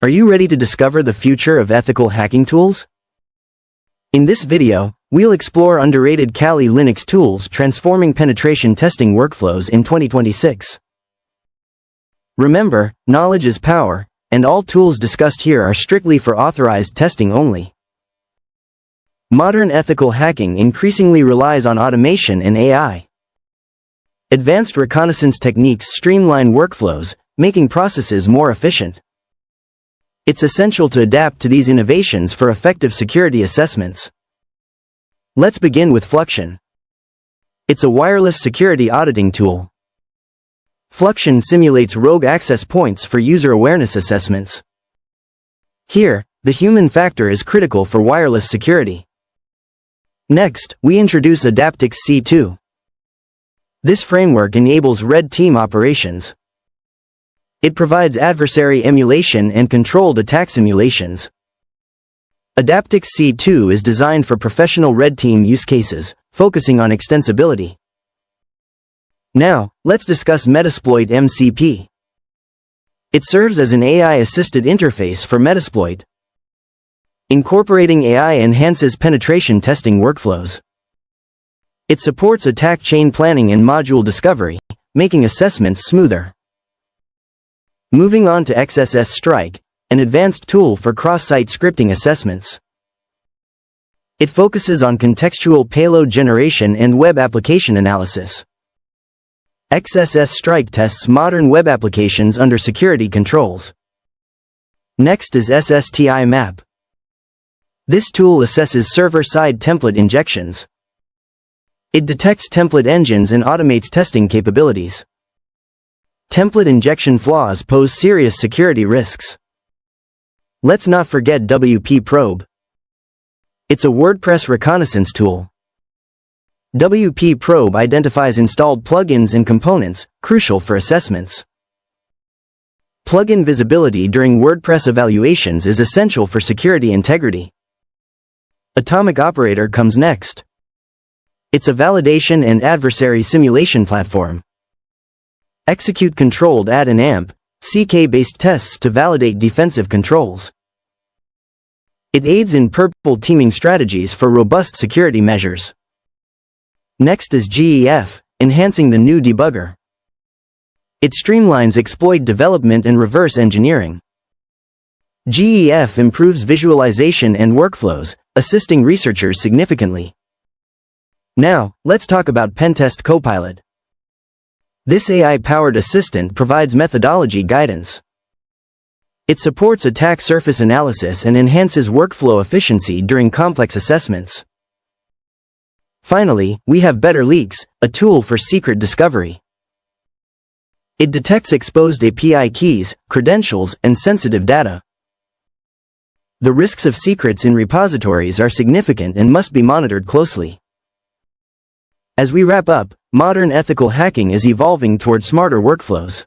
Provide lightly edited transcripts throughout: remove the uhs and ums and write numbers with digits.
Are you ready to discover the future of ethical hacking tools? In this video, we'll explore underrated Kali Linux tools transforming penetration testing workflows in 2026. Remember, knowledge is power, and all tools discussed here are strictly for authorized testing only. Modern ethical hacking increasingly relies on automation and AI. Advanced reconnaissance techniques streamline workflows, making processes more efficient. It's essential to adapt to these innovations for effective security assessments. Let's begin with Fluxion. It's a wireless security auditing tool. Fluxion simulates rogue access points for user awareness assessments. Here, the human factor is critical for wireless security. Next, we introduce Adaptix C2. This framework enables red team operations. It provides adversary emulation and controlled attack simulations. Adaptix C2 is designed for professional red team use cases, focusing on extensibility. Now, let's discuss Metasploit MCP. It serves as an AI-assisted interface for Metasploit. Incorporating AI enhances penetration testing workflows. It supports attack chain planning and module discovery, making assessments smoother. Moving on to XSS Strike, an advanced tool for cross-site scripting assessments. It focuses on contextual payload generation and web application analysis. XSS Strike tests modern web applications under security controls. Next is Nmap. This tool assesses server-side template injections. It detects template engines and automates testing capabilities. Template injection flaws pose serious security risks. Let's not forget WP Probe. It's a WordPress reconnaissance tool. WP Probe identifies installed plugins and components, crucial for assessments. Plugin visibility during WordPress evaluations is essential for security integrity. Atomic Operator comes next. It's a validation and adversary simulation platform. Execute controlled AD and AMP, CK-based tests to validate defensive controls. It aids in purple teaming strategies for robust security measures. Next is GEF, enhancing the new debugger. It streamlines exploit development and reverse engineering. GEF improves visualization and workflows, assisting researchers significantly. Now, let's talk about Pentest Copilot. This AI-powered assistant provides methodology guidance. It supports attack surface analysis and enhances workflow efficiency during complex assessments. Finally, we have Better Leaks, a tool for secret discovery. It detects exposed API keys, credentials, and sensitive data. The risks of secrets in repositories are significant and must be monitored closely. As we wrap up, modern ethical hacking is evolving toward smarter workflows.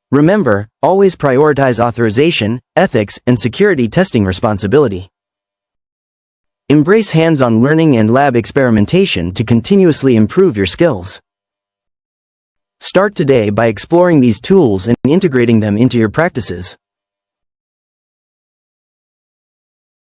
Remember, always prioritize authorization, ethics, and security testing responsibility. Embrace hands-on learning and lab experimentation to continuously improve your skills. Start today by exploring these tools and integrating them into your practices.